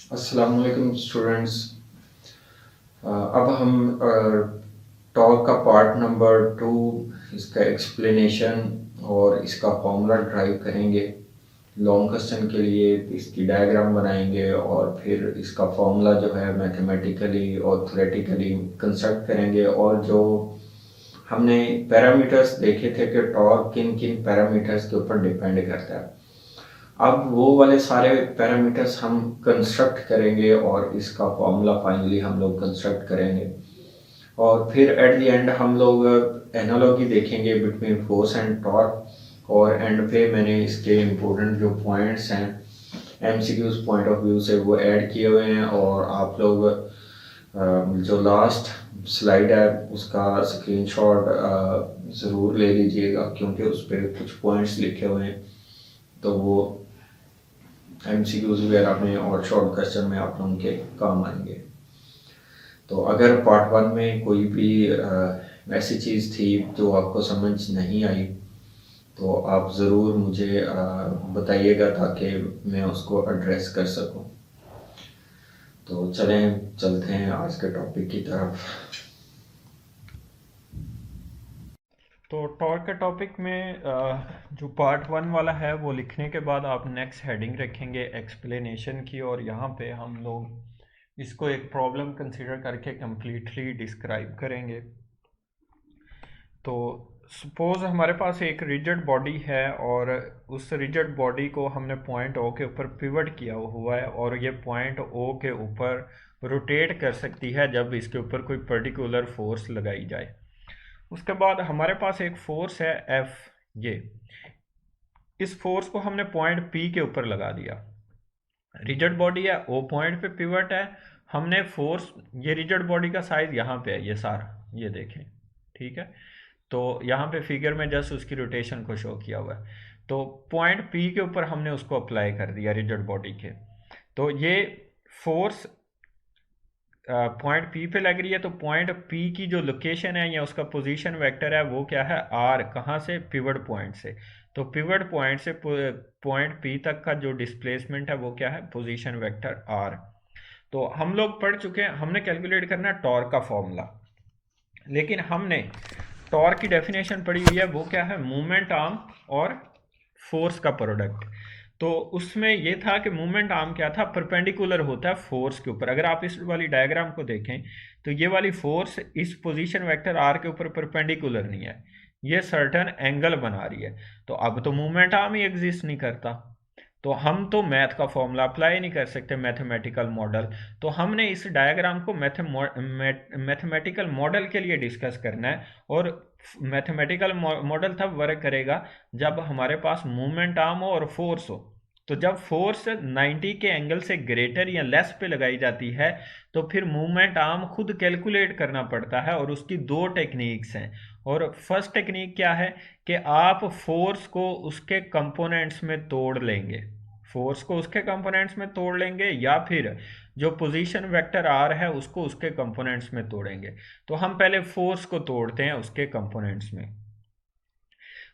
अस्सलाम वालेकुम स्टूडेंट्स। अब हम टॉक का पार्ट नंबर 2 इसका एक्सप्लेनेशन और इसका फॉर्मूला ड्राइव करेंगे। लॉन्ग क्वेश्चन के लिए इसकी डायग्राम बनाएंगे और फिर इसका फॉर्मूला जो है मैथमेटिकली और थ्योरेटिकली कंस्ट्रक्ट करेंगे। और जो हमने पैरामीटर्स देखे थे कि टॉर्क किन किन पैरामीटर्स के ऊपर डिपेंड करता है, अब वो वाले सारे पैरामीटर्स हम कंस्ट्रक्ट करेंगे और इसका फॉर्मूला फाइनली हम लोग कंस्ट्रक्ट करेंगे। और फिर एट द एंड हम लोग एनालॉजी देखेंगे बिटवीन फोर्स एंड टॉर्क। और एंड पे मैंने इसके इम्पोर्टेंट जो पॉइंट्स हैं एमसीक्यूज पॉइंट ऑफ व्यू से वो ऐड किए हुए हैं। और आप लोग जो लास्ट स्लाइड है उसका स्क्रीनशॉट ज़रूर ले लीजिएगा, क्योंकि उस पर कुछ पॉइंट्स लिखे हुए हैं, तो वो एमसीक्यूज वगैरह में और शॉर्ट क्वेश्चन में आप लोगों के काम आएंगे। तो अगर पार्ट 1 में कोई भी ऐसी चीज़ थी जो आपको समझ नहीं आई तो आप ज़रूर मुझे बताइएगा ताकि मैं उसको एड्रेस कर सकूं। तो चलते हैं आज के टॉपिक की तरफ। तो टॉर्क के टॉपिक में जो पार्ट 1 वाला है वो लिखने के बाद आप नेक्स्ट हेडिंग रखेंगे एक्सप्लेनेशन की, और यहाँ पे हम लोग इसको एक प्रॉब्लम कंसीडर करके कम्प्लीटली डिस्क्राइब करेंगे। तो सपोज हमारे पास एक रिजिड बॉडी है और उस रिजिड बॉडी को हमने पॉइंट ओ के ऊपर पिवट किया हुआ है, और ये पॉइंट ओ के ऊपर रोटेट कर सकती है जब इसके ऊपर कोई पर्टिकुलर फोर्स लगाई जाए। उसके बाद हमारे पास एक फोर्स है एफ। ये इस फोर्स को हमने पॉइंट पी के ऊपर लगा दिया। रिजिड बॉडी है, ओ पॉइंट पे पिवट है। हमने फोर्स, ये रिजिड बॉडी का साइज यहाँ पे है, ये सारा ये देखें, ठीक है। तो यहाँ पे फिगर में जस्ट उसकी रोटेशन को शो किया हुआ है। तो पॉइंट पी के ऊपर हमने उसको अप्लाई कर दिया रिजिड बॉडी के। तो ये फोर्स पॉइंट पी पे लग रही है, तो पॉइंट पी की जो लोकेशन है या उसका पोजीशन वेक्टर है वो क्या है, आर। कहाँ से? पिवट पॉइंट से। तो पिवट पॉइंट से पॉइंट पी तक का जो डिस्प्लेसमेंट है वो क्या है, पोजीशन वेक्टर आर। तो हम लोग पढ़ चुके हैं, हमने कैलकुलेट करना है टॉर्क का फॉर्मूला। लेकिन हमने टॉर्क की डेफिनेशन पढ़ी हुई है, वो क्या है, मूवमेंट आर्म और फोर्स का प्रोडक्ट। तो उसमें ये था कि मूवमेंट आर्म क्या था, परपेंडिकुलर होता है फोर्स के ऊपर। अगर आप इस वाली डायग्राम को देखें तो ये वाली फोर्स इस पोजीशन वेक्टर आर के ऊपर परपेंडिकुलर नहीं है, ये सर्टेन एंगल बना रही है। तो अब तो मूवमेंट आर्म ही एग्जिस्ट नहीं करता, तो हम तो मैथ का फॉर्मूला अप्लाई नहीं कर सकते, मैथमेटिकल मॉडल। तो हमने इस डायग्राम को मैथमेटिकल मॉडल के लिए डिस्कस करना है। और मैथमेटिकल मॉडल तब वर्क करेगा जब हमारे पास मूवमेंट आर्म हो और फोर्स हो। तो जब फोर्स 90 के एंगल से ग्रेटर या लेस पे लगाई जाती है तो फिर मूवमेंट आर्म खुद कैलकुलेट करना पड़ता है, और उसकी दो टेक्निक्स हैं। और फर्स्ट टेक्निक क्या है कि आप फोर्स को उसके कंपोनेंट्स में तोड़ लेंगे, फोर्स को उसके कंपोनेंट्स में तोड़ लेंगे, या फिर जो पोजीशन वेक्टर आर है उसको उसके कंपोनेंट्स में तोड़ेंगे। तो हम पहले फोर्स को तोड़ते हैं उसके कंपोनेंट्स में।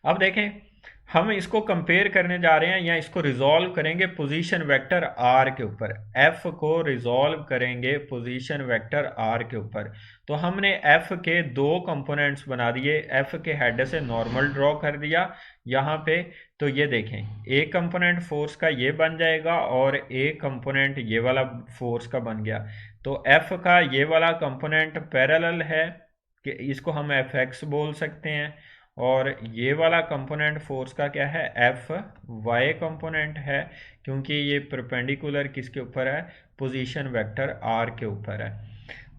अब देखें, हम इसको कंपेयर करने जा रहे हैं या इसको रिजॉल्व करेंगे पोजीशन वेक्टर आर के ऊपर। एफ को रिजॉल्व करेंगे पोजीशन वेक्टर आर के ऊपर। तो हमने एफ के दो कंपोनेंट्स बना दिए, एफ के हेड से नॉर्मल ड्रॉ कर दिया यहाँ पे। तो ये देखें, एक कंपोनेंट फोर्स का ये बन जाएगा और एक कंपोनेंट ये वाला फोर्स का बन गया। तो एफ का ये वाला कंपोनेंट पैरेलल है, कि इसको हम एफ एक्स बोल सकते हैं। और ये वाला कंपोनेंट फोर्स का क्या है, एफ वाई कंपोनेंट है, क्योंकि ये परपेंडिकुलर किसके ऊपर है, पोजीशन वेक्टर आर के ऊपर है।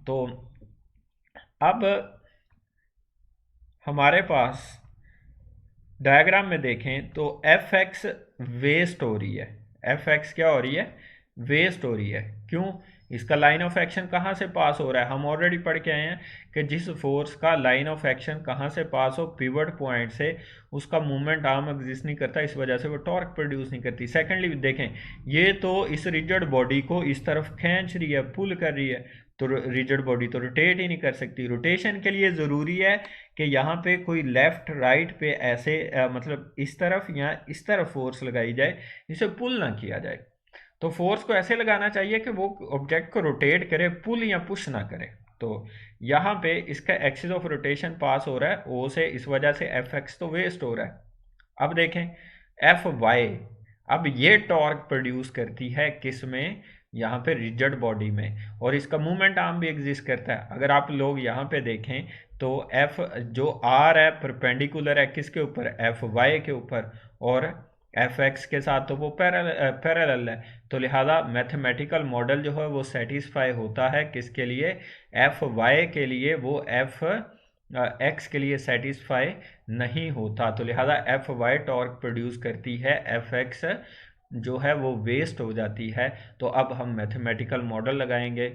तो अब हमारे पास डायग्राम में देखें तो एफ एक्स वेस्ट हो रही है। एफ एक्स क्या हो रही है, वेस्ट हो रही है। क्यों? इसका लाइन ऑफ एक्शन कहाँ से पास हो रहा है, हम ऑलरेडी पढ़ के आए हैं कि जिस फोर्स का लाइन ऑफ एक्शन कहाँ से पास हो, पिवट पॉइंट से, उसका मूवमेंट आर्म एग्जिस्ट नहीं करता, इस वजह से वो टॉर्क प्रोड्यूस नहीं करती। सेकेंडली देखें, ये तो इस रिजिड बॉडी को इस तरफ खींच रही है, पुल कर रही है, तो रिजिड बॉडी तो रोटेट ही नहीं कर सकती। रोटेशन के लिए ज़रूरी है कि यहाँ पे कोई लेफ्ट राइट पे ऐसे मतलब इस तरफ या इस तरफ फोर्स लगाई जाए, इसे पुल ना किया जाए। तो फोर्स को ऐसे लगाना चाहिए कि वो ऑब्जेक्ट को रोटेट करे, पुल या पुश ना करे। तो यहाँ पे इसका एक्सिस ऑफ रोटेशन पास हो रहा है ओ से, इस वजह से एफ एक्स तो वेस्ट हो रहा है। अब देखें एफ वाई, अब ये टॉर्क प्रोड्यूस करती है किस में, यहाँ पे रिजिड बॉडी में, और इसका मूवमेंट आर्म भी एग्जिस्ट करता है। अगर आप लोग यहाँ पे देखें तो एफ जो आर है परपेंडिकुलर है किसके ऊपर, एफ वाई के ऊपर, और एफ एक्स के साथ तो वो पैरेलल है। तो लिहाजा मैथमेटिकल मॉडल जो है वो सेटिस्फाई होता है किसके लिए, एफ वाई के लिए, वो एफ एक्स के लिए सेटिस्फाई नहीं होता। तो लिहाजा एफ वाई टॉर्क प्रोड्यूस करती है, एफ एक्स जो है वो वेस्ट हो जाती है। तो अब हम मैथमेटिकल मॉडल लगाएंगे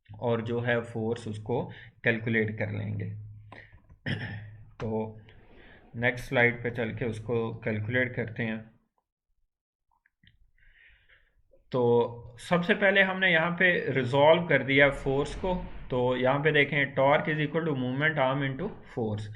और जो है फोर्स उसको कैलकुलेट कर लेंगे। तो नेक्स्ट स्लाइड पे चल के उसको कैलकुलेट करते हैं। तो सबसे पहले हमने यहाँ पे रिजॉल्व कर दिया फोर्स को। तो यहाँ पे देखें torque is equal to movement arm into force.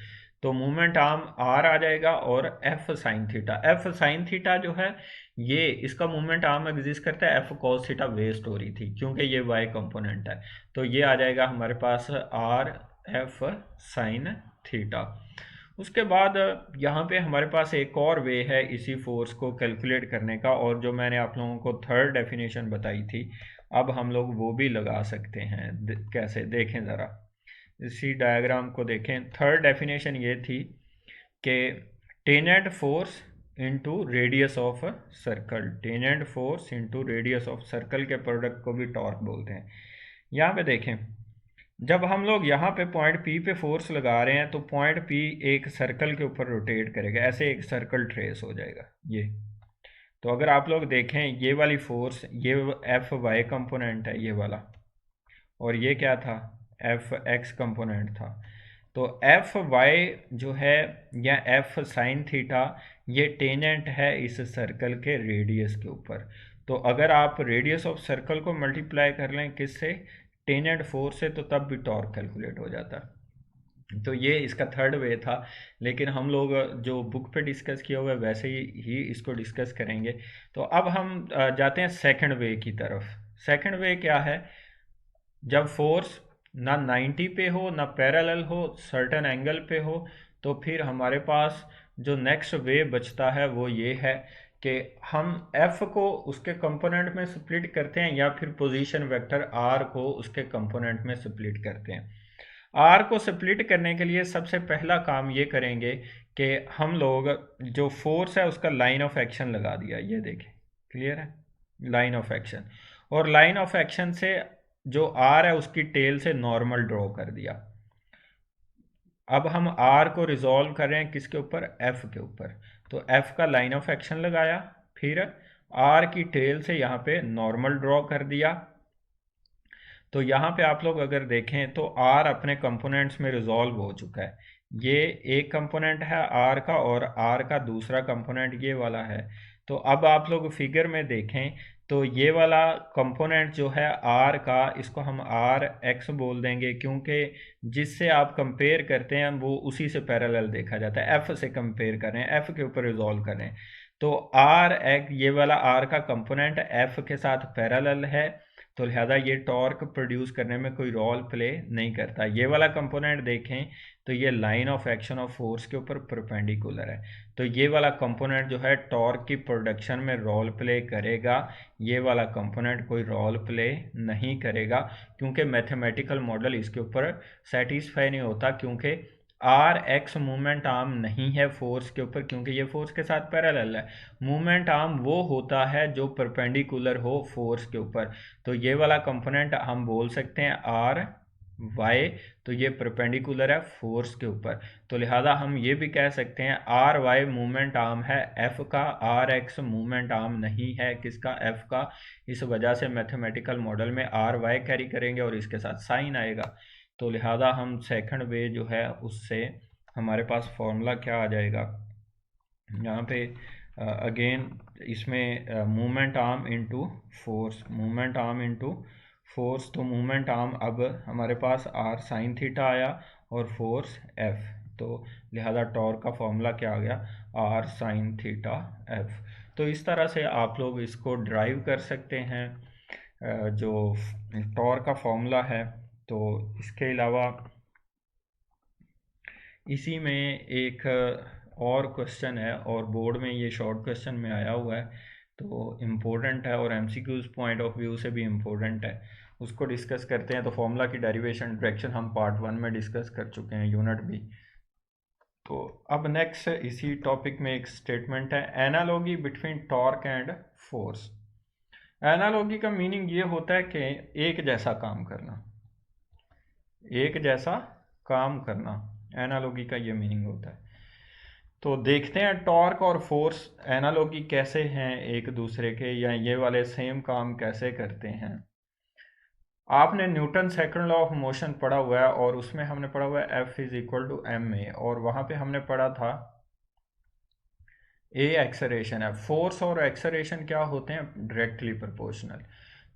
तो मूवमेंट आर्म आर आ जाएगा और F sine theta. F sine theta जो है ये इसका मूवमेंट आर्म एग्जिस्ट करता है, एफ कॉस थीटा वेस्ट हो रही थी क्योंकि ये वाई कंपोनेंट है। तो ये आ जाएगा हमारे पास आर एफ साइन थीटा। उसके बाद यहाँ पे हमारे पास एक और वे है इसी फोर्स को कैलकुलेट करने का, और जो मैंने आप लोगों को थर्ड डेफिनेशन बताई थी, अब हम लोग वो भी लगा सकते हैं। कैसे देखें ज़रा, इसी डायग्राम को देखें। थर्ड डेफिनेशन ये थी कि tangent force into radius of circle, tangent force into radius of circle के प्रोडक्ट को भी टॉर्क बोलते हैं। यहाँ पे देखें जब हम लोग यहाँ पे पॉइंट पी पे फोर्स लगा रहे हैं तो पॉइंट पी एक सर्कल के ऊपर रोटेट करेगा, ऐसे एक सर्कल ट्रेस हो जाएगा ये। तो अगर आप लोग देखें ये वाली फोर्स, ये एफ वाई कंपोनेंट है ये वाला, और ये क्या था, एफ एक्स कंपोनेंट था। तो एफ वाई जो है या एफ साइन थीटा ये टेनेंट है इस सर्कल के रेडियस के ऊपर। तो अगर आप रेडियस ऑफ सर्कल को मल्टीप्लाई कर लें किससे, टेनेंट फोर्स से, तो तब भी टॉर्क कैलकुलेट हो जाता। तो ये इसका थर्ड वे था, लेकिन हम लोग जो बुक पे डिस्कस किया हुआ है वैसे ही इसको डिस्कस करेंगे। तो अब हम जाते हैं सेकंड वे की तरफ। सेकंड वे क्या है, जब फोर्स ना 90 पे हो ना पैरेलल हो, सर्टेन एंगल पे हो, तो फिर हमारे पास जो नेक्स्ट वे बचता है वो ये है कि हम f को उसके कंपोनेंट में स्प्लिट करते हैं या फिर पोजीशन वेक्टर r को उसके कंपोनेंट में स्प्लिट करते हैं। r को स्प्लिट करने के लिए सबसे पहला काम ये करेंगे कि हम लोग जो फोर्स है उसका लाइन ऑफ एक्शन लगा दिया, ये देखें क्लियर है, लाइन ऑफ एक्शन, और लाइन ऑफ एक्शन से जो r है उसकी टेल से नॉर्मल ड्रॉ कर दिया। अब हम r को रिजॉल्व कर रहे हैं किसके ऊपर, f के ऊपर। तो f का लाइन ऑफ एक्शन लगाया, फिर r की टेल से यहाँ पे नॉर्मल ड्रॉ कर दिया। तो यहाँ पे आप लोग अगर देखें तो r अपने कंपोनेंट्स में रिजॉल्व हो चुका है। ये एक कंपोनेंट है r का और r का दूसरा कंपोनेंट ये वाला है। तो अब आप लोग फिगर में देखें तो ये वाला कंपोनेंट जो है r का, इसको हम r x बोल देंगे क्योंकि जिससे आप कंपेयर करते हैं वो उसी से पैरेलल देखा जाता है। f से कंपेयर कर रहे हैं, f के ऊपर रिजॉल्व कर रहे हैं। तो r x ये वाला r का कंपोनेंट f के साथ पैरेलल है, तो लिहाजा ये टॉर्क प्रोड्यूस करने में कोई रोल प्ले नहीं करता। ये वाला कंपोनेंट देखें तो ये line of action of force के ऊपर परपेंडिकुलर है, तो ये वाला कंपोनेंट जो है टॉर्क की प्रोडक्शन में रोल प्ले करेगा। ये वाला कंपोनेंट कोई रोल प्ले नहीं करेगा क्योंकि मैथमेटिकल मॉडल इसके ऊपर सेटिस्फाई नहीं होता, क्योंकि आर एक्स मूवमेंट आर्म नहीं है फोर्स के ऊपर क्योंकि ये फोर्स के साथ पैरेलल है। मूवमेंट आर्म वो होता है जो परपेंडिकुलर हो फोर्स के ऊपर। तो ये वाला कंपोनेंट हम बोल सकते हैं आर वाई, तो ये परपेंडिकुलर है फोर्स के ऊपर। तो लिहाजा हम ये भी कह सकते हैं आर वाई मूवमेंट आर्म है एफ का, आर एक्स मूवमेंट आर्म नहीं है किसका, एफ का। इस वजह से मैथमेटिकल मॉडल में आर वाई कैरी करेंगे और इसके साथ साइन आएगा। तो लिहाजा हम सेकंड वे जो है उससे हमारे पास फॉर्मूला क्या आ जाएगा, यहाँ पे अगेन इसमें movement arm into force, movement arm into force. तो मूवमेंट आर्म अब हमारे पास आर साइन थीटा आया और फोर्स एफ, तो लिहाजा टॉर्क का फॉर्मूला क्या आ गया, आर साइन थीटा एफ। तो इस तरह से आप लोग इसको ड्राइव कर सकते हैं जो टॉर्क का फॉर्मूला है। तो इसके अलावा इसी में एक और क्वेश्चन है और बोर्ड में ये शॉर्ट क्वेश्चन में आया हुआ है, तो इम्पोर्टेंट है और एमसीक्यूज पॉइंट ऑफ व्यू से भी इम्पोर्टेंट है, उसको डिस्कस करते हैं। तो फॉर्मूला की डेरिवेशन डायरेक्शन हम पार्ट 1 में डिस्कस कर चुके हैं, यूनिट भी। तो अब नेक्स्ट इसी टॉपिक में एक स्टेटमेंट है, analogy between torque and force. Analogy का मीनिंग ये होता है कि एक जैसा काम करना, एक जैसा काम करना, एनालॉगी का ये मीनिंग होता है। तो देखते हैं टॉर्क और फोर्स एनालॉगी कैसे हैं एक दूसरे के, या ये वाले सेम काम कैसे करते हैं। आपने Newton second law of motion पढ़ा हुआ है और उसमें हमने पढ़ा हुआ है F is equal to M A, और वहां पे हमने पढ़ा था ए एक्सेलरेशन है। फोर्स और एक्सेलरेशन क्या होते हैं? Directly proportional.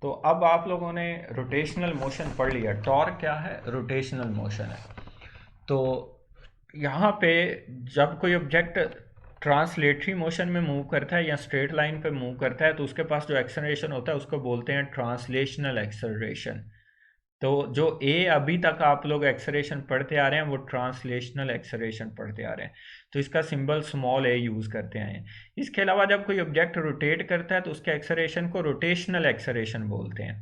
तो अब आप लोगों ने रोटेशनल मोशन पढ़ लिया, टॉर्क क्या है? रोटेशनल मोशन है। तो यहाँ पे जब कोई ऑब्जेक्ट ट्रांसलेटरी मोशन में मूव करता है या स्ट्रेट लाइन पे मूव करता है तो उसके पास जो एक्सेलरेशन होता है उसको बोलते हैं ट्रांसलेशनल एक्सेलरेशन। तो जो ए अभी तक आप लोग एक्सेलरेशन पढ़ते आ रहे हैं वो ट्रांसलेशनल एक्सेलरेशन पढ़ते आ रहे हैं, तो इसका सिंबल स्मॉल ए यूज करते आए हैं। इसके अलावा जब कोई ऑब्जेक्ट रोटेट करता है तो उसके एक्सेलरेशन को रोटेशनल एक्सेलरेशन बोलते हैं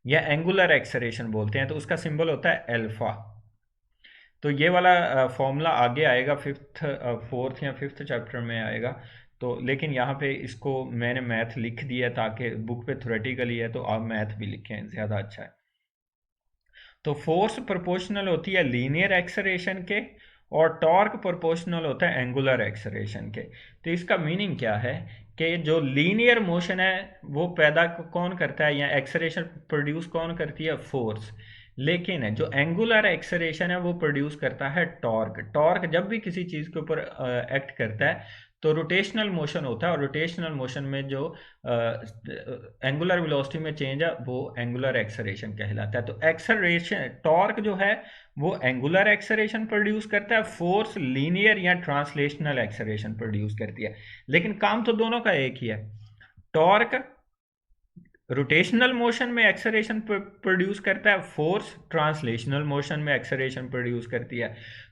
या एंगुलर एक्सेलरेशन बोलते हैं, तो उसका सिंबल होता है अल्फा। तो ये वाला फॉर्मूला आगे आएगा, फोर्थ या फिफ्थ चैप्टर में आएगा। तो लेकिन यहाँ पे इसको मैंने मैथ लिख दिया ताकि बुक पे थ्योरेटिकली है तो आप मैथ भी लिखें, ज़्यादा अच्छा है। तो फोर्स प्रोपोर्शनल होती है लीनियर एक्सेलरेशन के और टॉर्क प्रोपोर्शनल होता है एंगुलर एक्सेलरेशन के। तो इसका मीनिंग क्या है कि जो लीनियर मोशन है वो पैदा कौन करता है या एक्सेलरेशन प्रोड्यूस कौन करती है? फोर्स। लेकिन जो एंगुलर एक्सेलरेशन है वो प्रोड्यूस करता है टॉर्क। टॉर्क जब भी किसी चीज़ के ऊपर एक्ट करता है तो रोटेशनल मोशन होता है, और रोटेशनल मोशन में जो एंगुलर वेलोसिटी में चेंज है वो एंगुलर एक्सेलरेशन कहलाता है। तो एक्सेलरेशन टॉर्क जो है वो एंगुलर एक्सेलरेशन प्रोड्यूस करता है, फोर्स लीनियर या ट्रांसलेशनल एक्सेलरेशन प्रोड्यूस करती है। लेकिन काम तो दोनों का एक ही है। टॉर्क रोटेशनल मोशन में एक्सेलरेशन प्रोड्यूस करता है, फोर्स ट्रांसलेशनल मोशन में एक्सेलरेशन प्रोड्यूस करती है।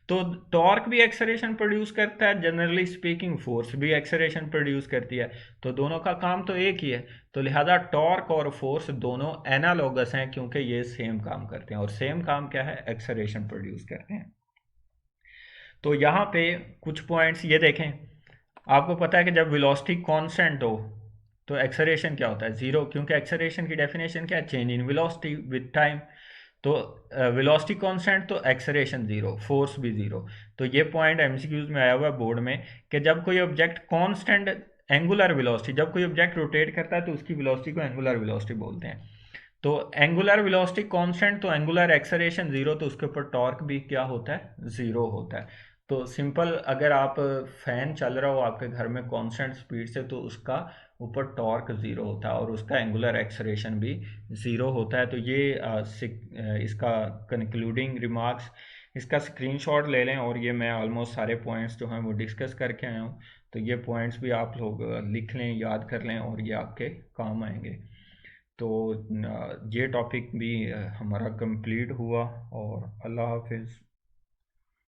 तो टॉर्क भी एक्सेलरेशन प्रोड्यूस करता है, जनरली स्पीकिंग फोर्स भी एक्सेलरेशन प्रोड्यूस करती है, तो दोनों का काम तो एक ही है। तो लिहाजा टॉर्क और फोर्स दोनों एनालॉगस हैं क्योंकि ये सेम काम करते हैं, और सेम काम क्या है? एक्सेलरेशन प्रोड्यूस करते हैं। तो यहाँ पे कुछ पॉइंट्स ये देखें, आपको पता है कि जब वेलोसिटी कांस्टेंट हो तो एक्सेलरेशन क्या होता है? जीरो, क्योंकि एक्सेलरेशन की डेफिनेशन क्या है? Change in velocity with time. तो वेलोसिटी कांस्टेंट तो एक्सेलरेशन जीरो, फोर्स भी जीरो। तो ये पॉइंट एमसीक्यूज में आया हुआ है बोर्ड में कि जब कोई ऑब्जेक्ट कांस्टेंट एंगुलर वेलोसिटी, जब कोई ऑब्जेक्ट रोटेट करता है तो उसकी वेलोसिटी को एंगुलर वेलोसिटी बोलते हैं। तो एंगुलर वेलोसिटी कांस्टेंट तो एंगुलर एक्सेलरेशन जीरो, तो उसके ऊपर टॉर्क भी क्या होता है? जीरो होता है। तो सिंपल, अगर आप फैन चल रहा हो आपके घर में कांस्टेंट स्पीड से तो उसका ऊपर टॉर्क ज़ीरो होता है और उसका एंगुलर एक्सेलरेशन भी ज़ीरो होता है। तो ये इसका कंक्लूडिंग रिमार्क्स, इसका स्क्रीनशॉट ले लें, और ये मैं ऑलमोस्ट सारे पॉइंट्स जो हैं वो डिस्कस करके आया हूँ। तो ये पॉइंट्स भी आप लोग लिख लें, याद कर लें, और ये आपके काम आएंगे। तो ये टॉपिक भी हमारा कंप्लीट हुआ, और अल्लाह हाफिज़।